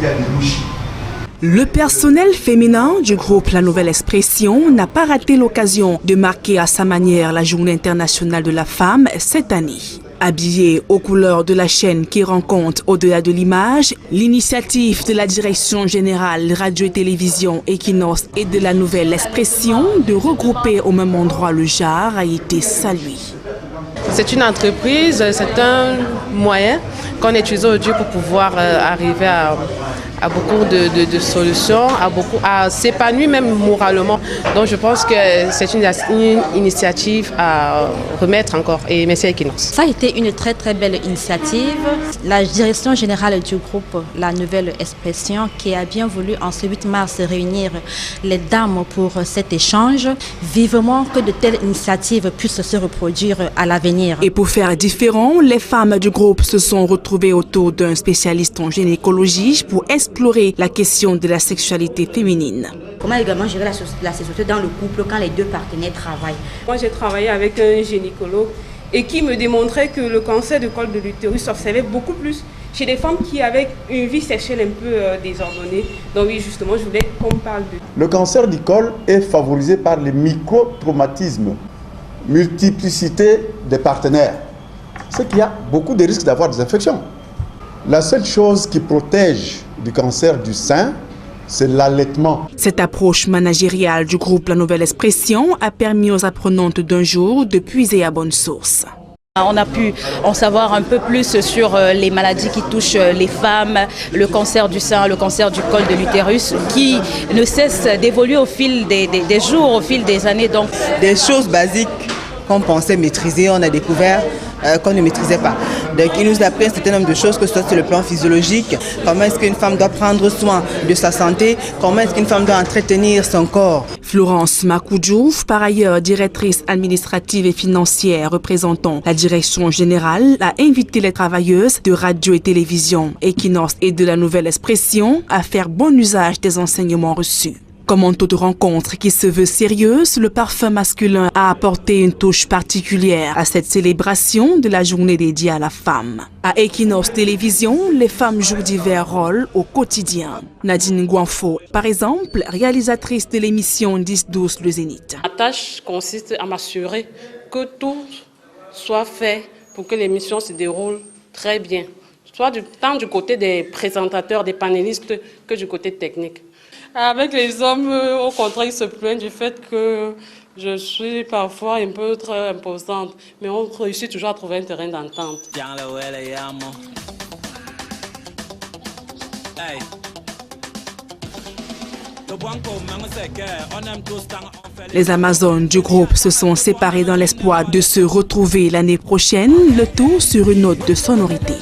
il y a des louches. Le personnel féminin du groupe La Nouvelle Expression n'a pas raté l'occasion de marquer à sa manière la Journée internationale de la femme cette année. Habillée aux couleurs de la chaîne qui rend compte au-delà de l'image, l'initiative de la Direction générale Radio et Télévision Equinox et de La Nouvelle Expression de regrouper au même endroit le genre a été saluée. C'est une entreprise, c'est un moyen qu'on utilise aujourd'hui pour pouvoir arriver à beaucoup de solutions, à s'épanouir même moralement. Donc je pense que c'est une initiative à remettre encore. Et merci Equinox. Ça a été une très très belle initiative. La direction générale du groupe La Nouvelle Expression qui a bien voulu en ce 8 mars réunir les dames pour cet échange. Vivement que de telles initiatives puissent se reproduire à l'avenir. Et pour faire différent, les femmes du groupe se sont retrouvées autour d'un spécialiste en gynécologie pour explorer la question de la sexualité féminine. Comment également gérer la sexualité dans le couple quand les deux partenaires travaillent? Moi, j'ai travaillé avec un gynécologue et qui me démontrait que le cancer du col de l'utérus s'observait beaucoup plus chez des femmes qui avaient une vie sexuelle un peu désordonnée. Donc oui, justement, je voulais qu'on parle de... Le cancer du col est favorisé par les micro-traumatismes, multiplicité des partenaires. C'est qu'il y a beaucoup de risques d'avoir des infections. La seule chose qui protège du cancer du sein, c'est l'allaitement. Cette approche managériale du groupe La Nouvelle Expression a permis aux apprenantes d'un jour de puiser à bonne source. On a pu en savoir un peu plus sur les maladies qui touchent les femmes, le cancer du sein, le cancer du col de l'utérus, qui ne cesse d'évoluer au fil des jours, au fil des années. Donc, des choses basiques qu'on pensait maîtriser, on a découvert qu'on ne maîtrisait pas. Donc il nous a appris un certain nombre de choses, que ce soit sur le plan physiologique, comment est-ce qu'une femme doit prendre soin de sa santé, comment est-ce qu'une femme doit entretenir son corps. Florence Makoudjouf, par ailleurs directrice administrative et financière représentant la direction générale, a invité les travailleuses de radio et télévision Equinox et de La Nouvelle Expression à faire bon usage des enseignements reçus. Comme en toute rencontre qui se veut sérieuse, le parfum masculin a apporté une touche particulière à cette célébration de la journée dédiée à la femme. À Equinox Télévision, les femmes jouent divers rôles au quotidien. Nadine Guanfo, par exemple, réalisatrice de l'émission 10-12 Le Zénith. Ma tâche consiste à m'assurer que tout soit fait pour que l'émission se déroule très bien, soit tant du côté des présentateurs, des panélistes, que du côté technique. Avec les hommes, au contraire, ils se plaignent du fait que je suis parfois un peu très imposante, mais on réussit toujours à trouver un terrain d'entente. Les Amazones du groupe se sont séparées dans l'espoir de se retrouver l'année prochaine, le tout sur une note de sonorité.